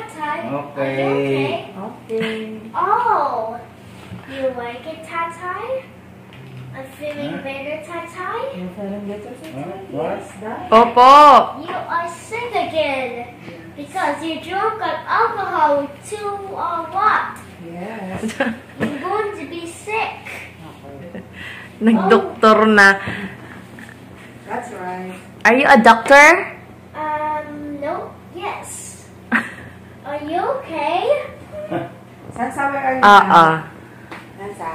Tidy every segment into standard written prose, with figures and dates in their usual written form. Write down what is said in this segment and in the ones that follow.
Tata. Okay. Okay. Oh, you like it, Tata? I'm feeling better, Tata? You're feeling better, Tata? What? Yes, that. Opo. You are sick again because you drunk on alcohol too what? Yes. You're going to be sick. Nagdoktor na. That's right. Are you a doctor? No. Yes. Are you okay? Sansa, where are you Ah, now? Sansa.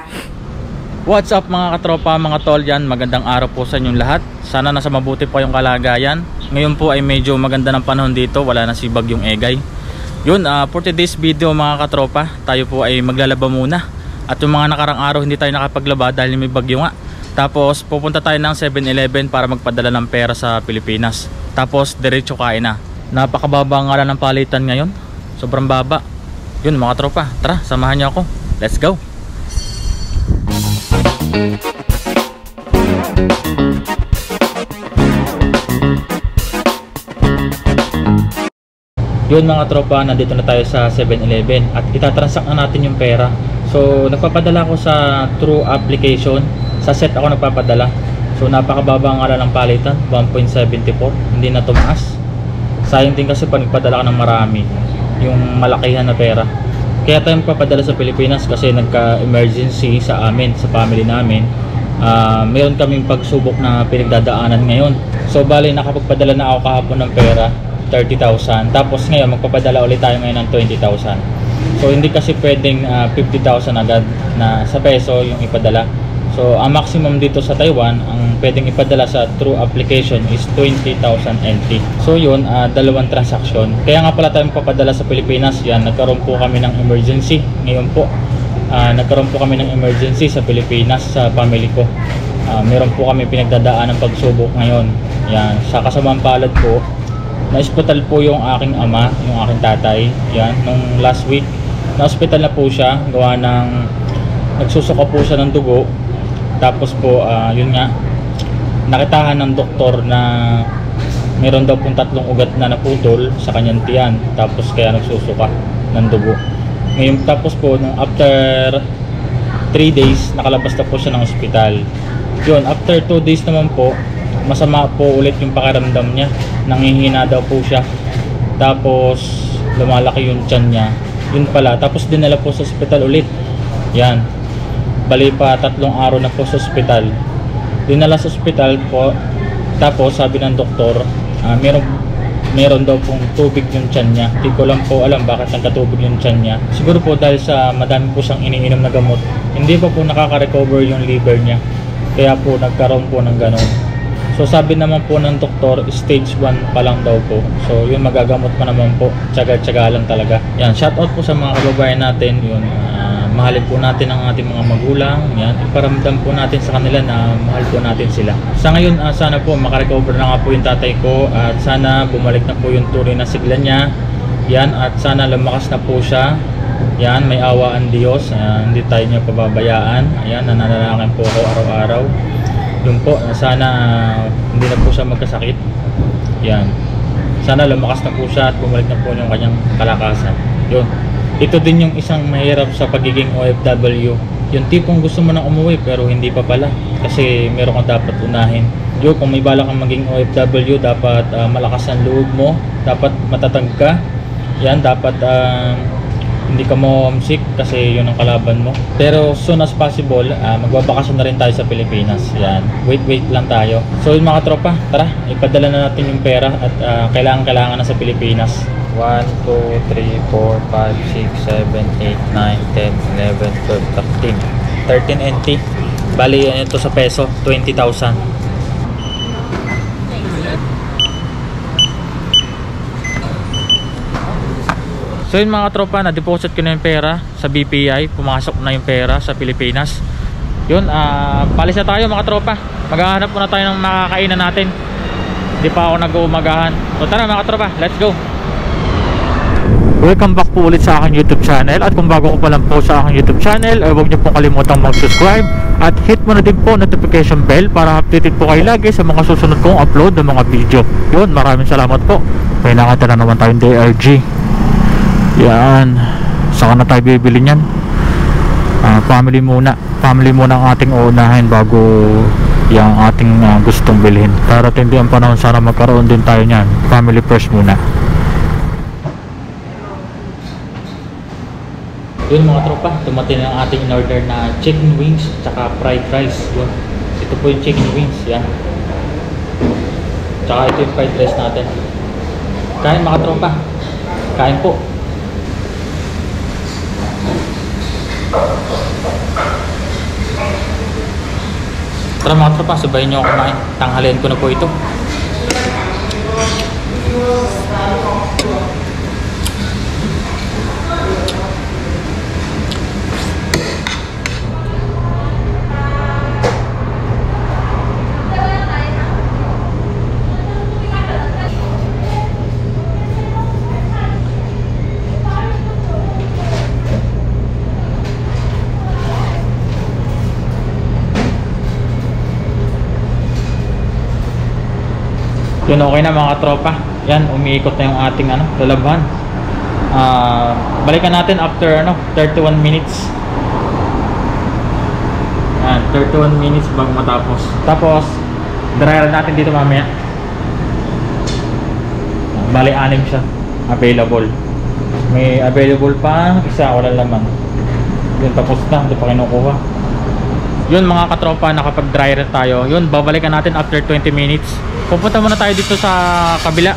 What's up mga katropa, mga tol yan? Magandang araw po sa inyong lahat. Sana nasa mabuti po yung kalagayan. Ngayon po ay medyo maganda ng panahon dito. Wala na si Bagyong Egay. Yun, for today's video mga katropa, tayo po ay maglalaba muna. At yung mga nakarang araw hindi tayo nakapaglaba dahil may bagyo nga. Tapos pupunta tayo ng 7-Eleven para magpadala ng pera sa Pilipinas. Tapos diretso kain na. Napakababa nga lang ng palitan ngayon. Sobrang baba. Yun mga tropa, tara samahan niyo ako. Let's go. Yun mga tropa, nandito na tayo sa 7-Eleven at itatransact na natin yung pera. So nagpapadala ako sa True application. Sa set ako nagpapadala. So napakababa nga lang ng palitan, 1.74. Hindi na tumaas. Sayang din kasi pag nagpadala ka ng marami, yung malakihan na pera. Kaya tayo magpapadala sa Pilipinas kasi nagka-emergency sa amin, sa family namin. Meron kaming pagsubok na pinagdadaanan ngayon. So bali nakapagpadala na ako kahapon ng pera, 30,000. Tapos ngayon magpapadala ulit tayo ngayon ng 20,000. So hindi kasi pwedeng 50,000 agad na sa peso yung ipadala. So ang maximum dito sa Taiwan, ang pwedeng ipadala sa True application is 20,000 NT. So yun, dalawang transaction. Kaya nga pala tayo magpapadala sa Pilipinas. Yan, nagkaroon po kami ng emergency. Ngayon po, nagkaroon po kami ng emergency sa Pilipinas sa family ko. Meron po kami pinagdadaan ng pagsubok ngayon. Yan, sa kasamang palad po, na-hospital po yung aking ama, yung aking tatay. Yan, nung last week, na-hospital na po siya. Gawa ng, nagsusuka po siya ng dugo. Tapos po, yun nga, nakitahan ng doktor na meron daw pong 3 ugat na naputol sa kanyang tiyan. Tapos kaya nagsusuka ng dugo. Ngayon, tapos po, nung after 3 days, nakalabas na po siya ng ospital. Yun, after 2 days naman po, masama po ulit yung pakiramdam niya. Nanghihina daw po siya. Tapos, lumalaki yung tiyan niya. Yun pala, tapos dinala po sa ospital ulit. Yan. Bali pa 3 araw na po sa ospital. Dinala sa ospital po. Tapos sabi ng doktor, meron daw pong tubig yung tiyan niya. Hindi ko lang po alam bakit nagkatubig yung tiyan niya. Siguro po dahil sa madami po siyang iniinom na gamot. Hindi pa po nakaka-recover yung liver niya. Kaya po nagkaroon po ng ganon. So sabi naman po ng doktor, stage 1 pa lang daw po. So yun, magagamot pa naman po. Tsaga-tsaga lang talaga. Yan, shoutout po sa mga kababayan natin. Yun, mahalin po natin ang ating mga magulang. Yan, iparamdam po natin sa kanila na mahal po natin sila. Sa ngayon, sana po makarecover na nga po yung tatay ko. At sana bumalik na po yung tunay na sigla niya. Yan, at sana lumakas na po siya. Yan, may awa ang Diyos. Hindi tayo niya pababayaan. Ayan, nananalangin po ako araw-araw. Yun po, sana hindi na po siya magkasakit. Yan, sana lumakas na po siya at bumalik na po yung kanyang kalakasan. Yun, ito din yung isang mahirap sa pagiging OFW. Yung tipong gusto mo nang umuwi pero hindi pa pala. Kasi meron kang dapat unahin. Yun, kung may balak kang maging OFW, dapat malakas ang loob mo. Dapat matatag ka. Yan, dapat hindi ka mo homesick kasi yun ang kalaban mo. Pero soon as possible, magbabakasyon na rin tayo sa Pilipinas. Yan, wait lang tayo. So yun mga tropa, tara, ipadala na natin yung pera at kailangan na sa Pilipinas. 1, 2, 3, 4, 5, 6, 7, 8, 9, 10, 11, 12, 13 NT. Bali ito sa peso, 20,000. So yun mga tropa, na-deposit ko na yung pera sa BPI. Pumasok na yung pera sa Pilipinas. Yun, palis na tayo mga tropa. Maghahanap muna tayo ng makakainan natin. Hindi pa ako nag-uumagahan. So tara mga tropa, let's go. Welcome back po ulit sa aking YouTube channel. At kung bago ko pa lang po sa aking YouTube channel, ay huwag niyo pong kalimutang mag-subscribe. At hit mo na din po notification bell para updated po kayo lagi sa mga susunod kong upload ng mga video. Yun, maraming salamat po. Kailangan na naman tayong DRG. Yan. Saka na tayo bibili niyan. Family muna ang ating uunahin bago yung ating gustong bilhin. Para tindi ang panahon, sana magkaroon din tayo niyan. Family first muna. Yun mga tropa, dumating ang ating in-order na chicken wings tsaka fried rice. Yun. Ito po yung chicken wings, yan. Tsaka ito yung fried rice natin. Kain mga tropa. Kain po. Tara mga tropa, sabayin nyo ako kumain. Tanghalian ko na po ito. Yun, okay na mga tropa. Yan, umiikot na yung ating lalabhan. Balikan natin after 31 minutes. Yan, 31 minutes bago matapos. Tapos dryer natin dito mamaya. Bali 6 siya available. May available pa isa, wala laman. Yun, tapos na, hindi pa kinukuha. Yun mga katropa, nakapag-dryer tayo. Yun, babalikan natin after 20 minutes. Pupunta muna tayo dito sa kabila.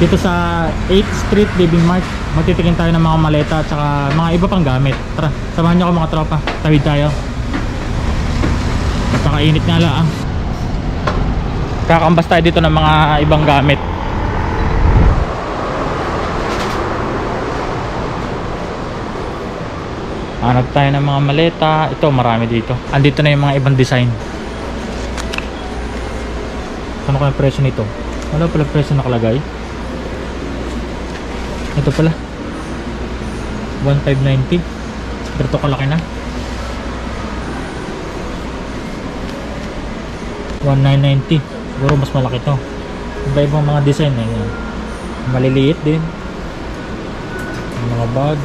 Dito sa 8th Street Living Mart. Magtitikin tayo ng mga maleta at saka mga iba pang gamit. Tara, samahan nyo ako mga tropa. Tawid tayo. Napakainit nga lang. Kakambas tayo dito ng mga ibang gamit. Hanap tayo ng mga maleta. Ito, marami dito. Andito na yung mga ibang design. Ano kaya presyo nito? Wala pala presyo nakalagay. Ito pala 1,590. Pero ito kalaki na 1,990. Siguro mas malaki to. Iba-ibang mga design na yan. Maliliit din. Mga bag.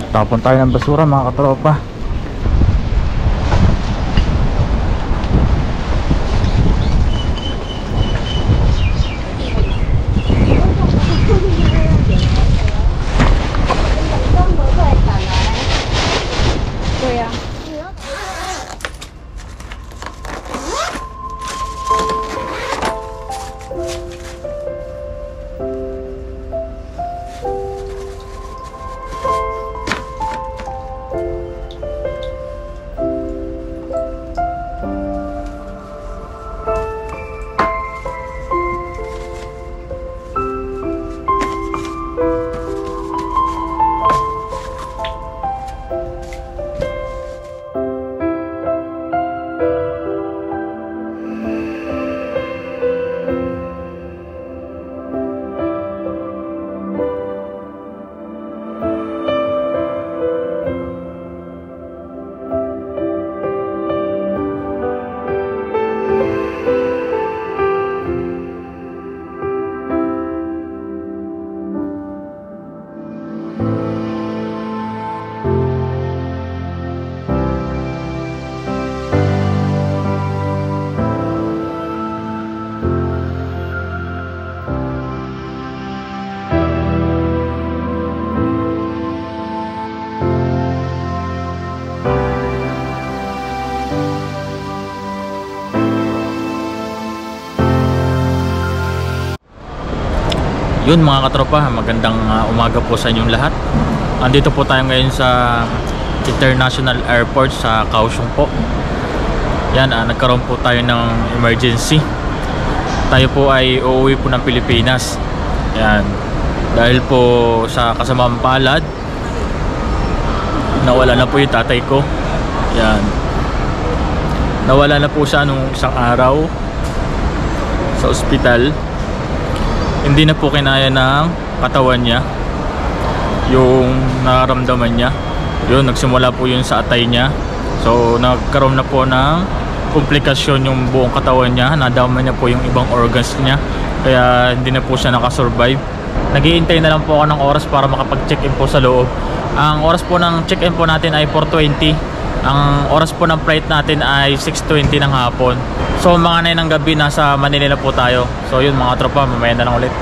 Tapon tayo ng basura mga katropa. Yun mga katropa, magandang umaga po sa inyong lahat. Andito po tayo ngayon sa International Airport sa Kaohsiung po. Yan, nagkaroon po tayo ng emergency. Tayo po ay uuwi po ng Pilipinas. Yan, dahil po sa kasamaang palad, nawala na po yung tatay ko. Yan, nawala na po siya nung isang araw sa ospital. Hindi na po kinaya ng katawan niya yung nararamdaman niya. Yun, nagsimula po yun sa atay niya. So nagkaroon na po ng komplikasyon yung buong katawan niya. Nadama niya po yung ibang organs niya. Kaya hindi na po siya nakasurvive. Naghihintay na lang po ako ng oras para makapag-check-in po sa loob. Ang oras po ng check-in po natin ay 4:20. Ang oras po ng flight natin ay 6:20 ng hapon. So mga 9 ng gabi nasa Manila po tayo. So yun mga tropa, mamaya na lang ulit.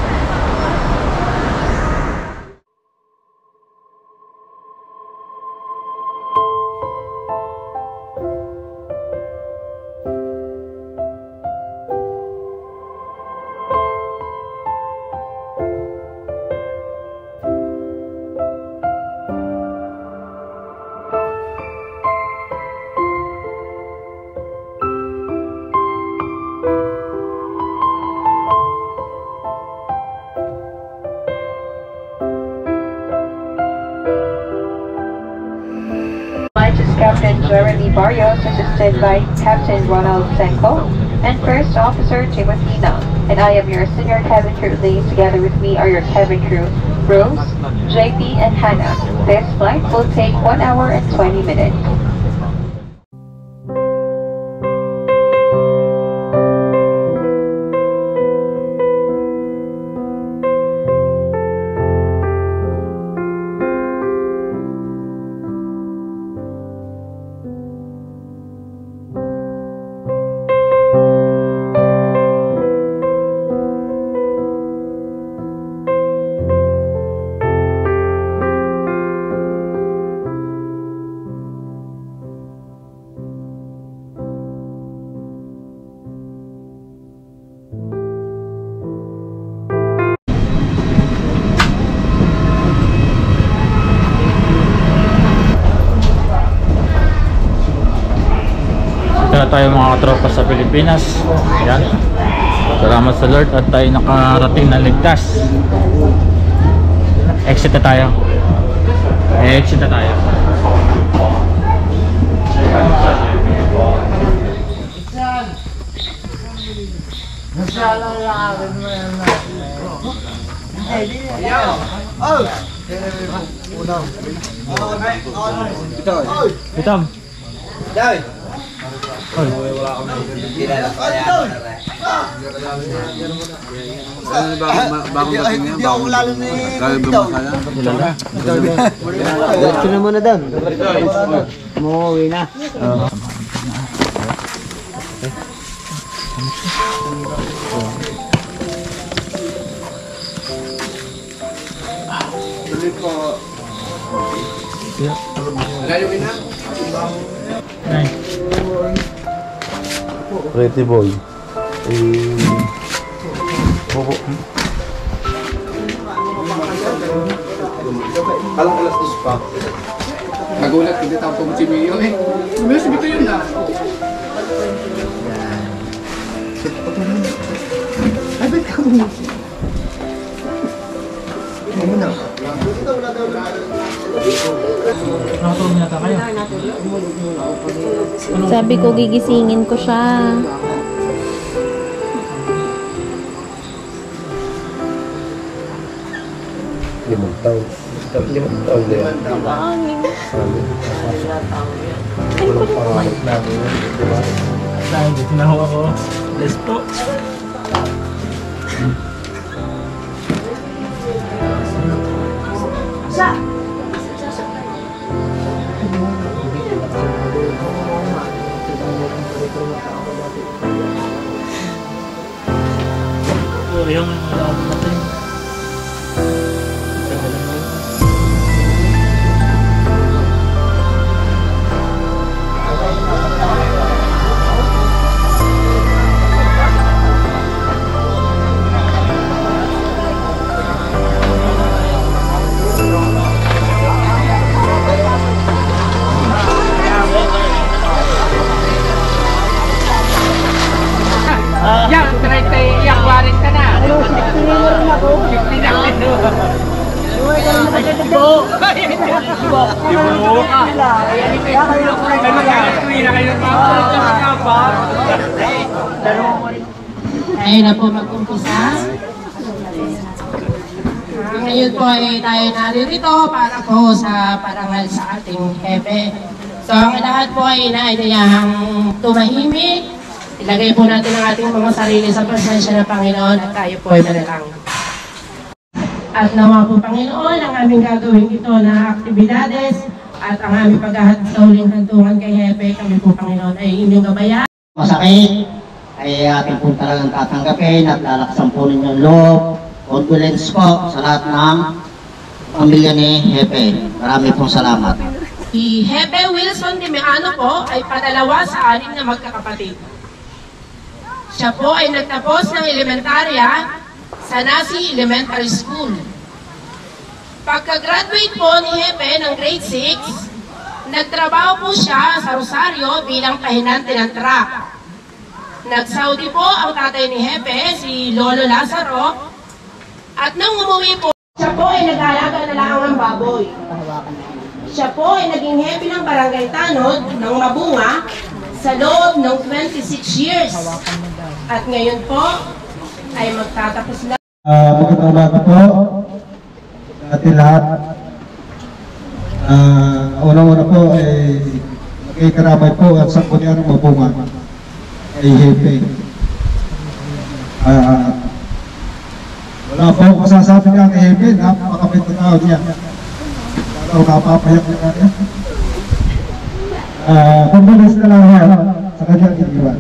Captain Jeremy Barrios, assisted by Captain Ronald Senko and First Officer Timothy Nang. And I am your senior cabin crew. Ladies, together with me are your cabin crew, Rose, JP, and Hannah. This flight will take 1 hour and 20 minutes. Na tayo mga katropa sa Pilipinas. Ayan. Salamat sa Lord at tayo nakarating na ligtas. Exit na tayo. Exit na tayo. Itam. Dai. Diretso na muna doon. Umuwi na. Tuloy po. Layo na. Pretty boy. Alang alas 2 pa. Nagulat hindi tapos si Mio eh. Mio si Mito yun na. Ay, ba't ka mo? Hindi mo na. Nakatulong yata kayo. Sabi ko, gigisingin ko siya. Limang taon na yan. Walang pangalit namin. Diba? Dahil tinawa ko. Let's go. Yung natin. Yan, try tayo iakwarin ka na. Ano, 60 na rin ako. 60 na rin. Ayun na po mag-umpisa. ngayon po ay tayo naririto para po sa parangal sa ating hepe. So ang lahat po ay inaayayahang tumahimik. Ilagay po natin ang ating mga sarili sa presensya ng Panginoon at tayo po ay manalangin. At nawa po Panginoon, ang aming gagawin ito na aktibidades at ang aming paghahatid sa huling kantungan kay Hepe, kami po Panginoon ay inyong gabayan. Masakit ay ating po talagang tatanggapin at lalaksan po ninyong loob. Condolence po sa lahat ng pamilya ni Hepe. Marami pong salamat. Si Hepe Wilson Dimiano po ay padalawa sa 6 na magkakapatid. Siya po ay nagtapos ng elementarya sa Nasi Elementary School. Pagka-graduate po ni Hepe ng grade 6, nagtrabaho po siya sa Rosario bilang pahinante ng truck. Nag-Saudi po ang tatay ni Hepe, si Lolo Lazaro, at nang umuwi po, siya po ay nag-aalaga na lang ng baboy. Siya po ay naging hepe ng Barangay Tanod ng Mabunga sa loob ng 26 years. At ngayon po ay magtatapos na. Magandang umaga po sa ating lahat. Una-una po ay magkikaramay po at sanggunian ng Mabunga ay Hepe. Wala po akong masasabi niya kay Hepe, napakabait na tao niya. Wala akong napapayak niya niya. Kumbalas na lang yan sa kanyang iniwan.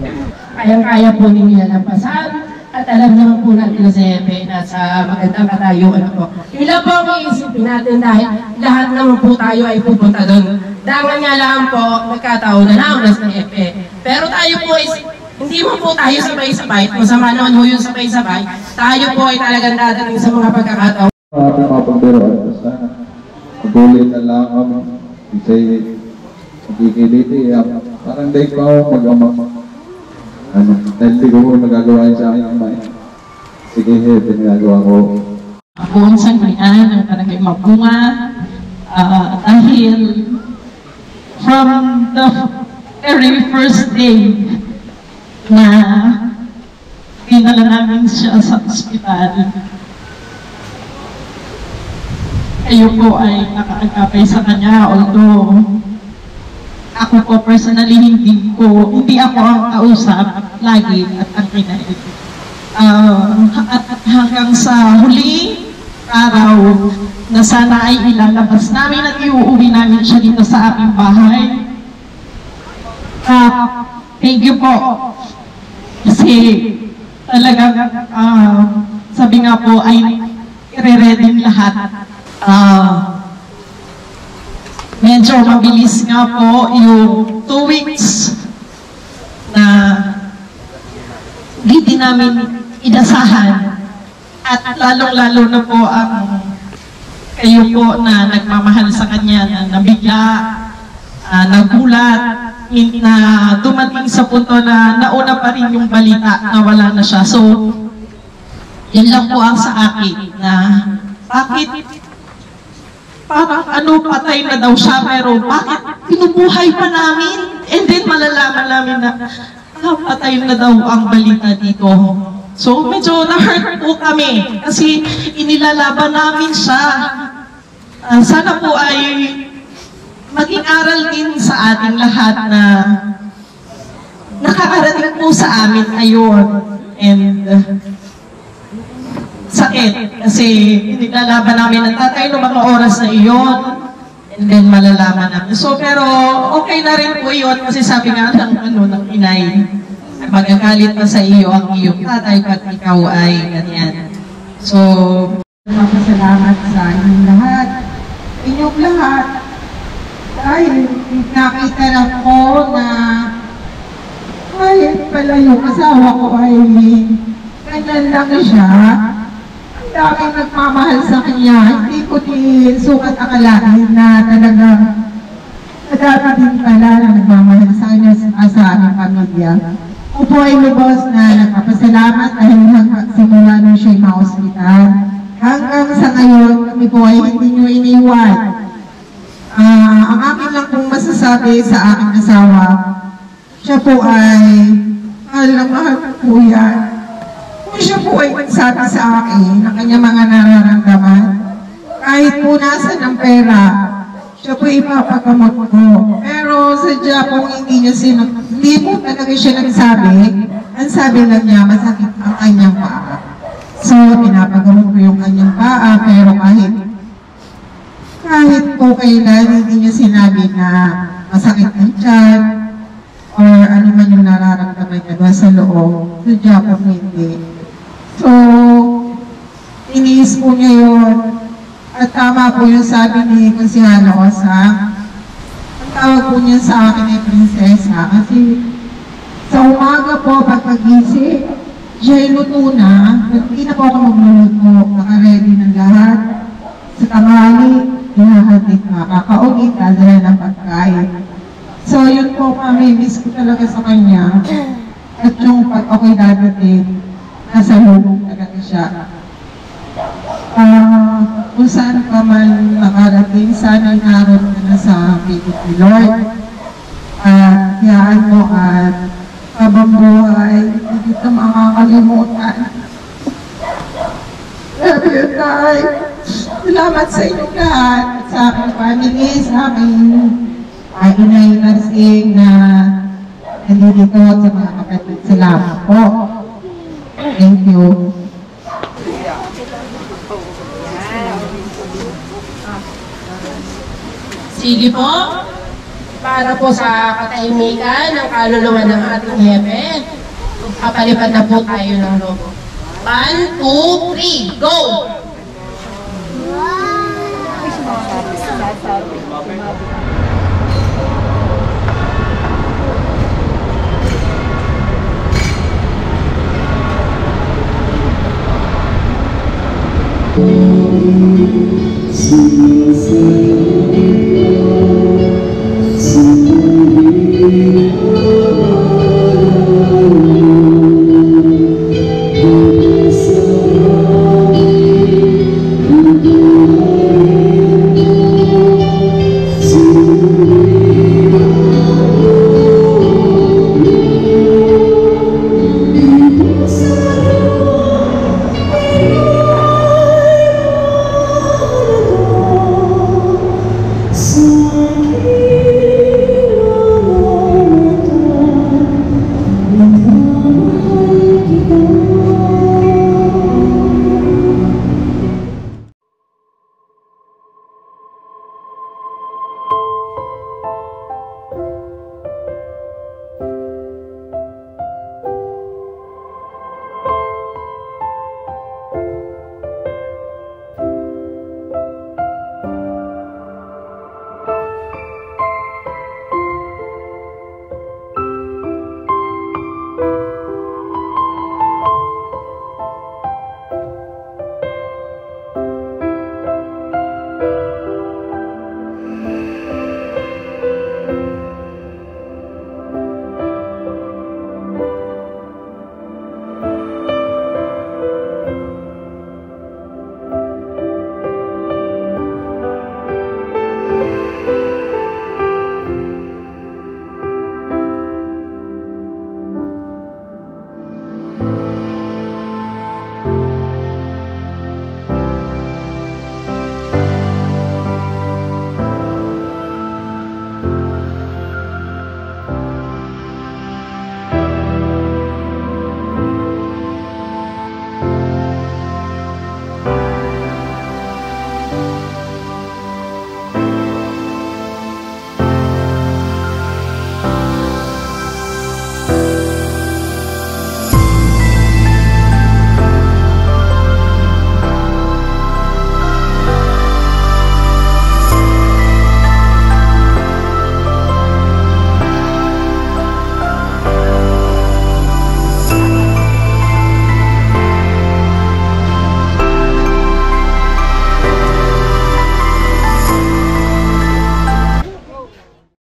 Kayang-kaya po ninyo nalampasan at alam naman po natin sa Hepe na sa magandang katayuan po. Yun lang po ang iisipin natin dahil lahat naman po tayo ay pupunta doon. Dangan nga lang po, nagkataon na naman sa Hepe. Pero tayo po ay hindi mo po tayo sabay-sabay, masama naman mo yung sabay-sabay, tayo po ay talagang dadating sa mga pagkakataon. Ating mga pagbiroan, basta patuloy na lang kami. Kasi magkikiliti, parang day pa ako mag-amang. Dahil di ko nagagawa yun sa akin ang main. Sige, pinagagawa ko. Ako ang sanggunian ng Barangay Mabunga dahil from the very first day na dinala namin siya sa ospital, kayo po ay nakaagapay sa kanya, although ako po personally hindi ako ang kausap lagi at ang kinain. At hanggang sa huling araw na sana ay ilalabas namin at iuuwi namin siya dito sa aming bahay. Thank you po. Kasi talagang sabi nga po ay i-ready lahat. Medyo mabilis nga po yung 2 weeks na hindi namin inasahan. At lalong-lalo na po ang kayo po na nagmamahal sa kanya na nabigla, nagulat, na dumating sa punto na nauna pa rin yung balita na wala na siya. So, yun lang po ang sa akin na bakit parang patay na daw siya, pero bakit pinubuhay pa namin? And then malalaman namin na patay na daw ang balita dito. So medyo na-hurt po kami kasi inilalaban namin siya. Sana po ay maging aral din sa ating lahat na nakakarating po sa amin ngayon. And sakit kasi inilalaban namin ng tatay noong mga oras na iyon. And then malalaman namin. So pero okay na rin po yun kasi sabi nga ng inay, magagalit pa sa iyo ang iyong tatay pag ikaw ay ganyan. So, Salamat sa inyong lahat. Inyong lahat. Dahil nakita na ko na kahit pala yung asawa ko ay ganyan lang siya. Ang daming nagmamahal sa kanya. Hindi ko din sukat akalain na talagang madami din pala na nagmamahal sa kanya sa aming pamilya. Ako po ay lubos na nagpapasalamat dahil hanggang simula nung siya'y ma-hospital. Hanggang sa ngayon, kami po ay hindi nyo iniwan. Ang akin lang pong masasabi sa aking asawa, siya po ay mahal na mahal po yan. Kung siya po ay nagsabi sa akin ng kanyang mga nararamdaman, kahit po nasa ng pera, siya po ipapagamot ko. Pero sadya po hindi po talaga siya nagsabi. Ang sabi lang niya, masakit ang kanyang paa. So, pinapagamot ko yung kanyang paa, pero kahit po kailan hindi niya sinabi na masakit ang tiyan, or ano man yung nararamdaman niya doon sa loob, sadya po hindi. So, iniis po niya yun. At tama po yung sabi ni Konsehalo Osa. Ang tawag po niya sa akin ay prinsesa kasi sa umaga po pagpagising, siya'y luto na. Hindi na po ako magluluto. Naka-ready ng lahat. Sa tanghali, hinahatid na. Kakaunit, dadala ng pagkain. So yun po miss ko talaga sa kanya. At yung pag ako'y dadating, nasa lubong talaga siya. Kung saan ka man nakarating, sana naroon ka na sa pilit ni Lord. At hayaan mo at habang buhay, hindi ka makakalimutan. Love you, Tay. Salamat sa inyo lahat, sa aking family, sa aking inay nursing na nandito at sa mga kapatid. Salamat po. Thank you. Sige po, para po sa katahimikan ng kaluluwa ng ating hepe, kapalipad na po tayo ng logo. 1, 2, 3, go! So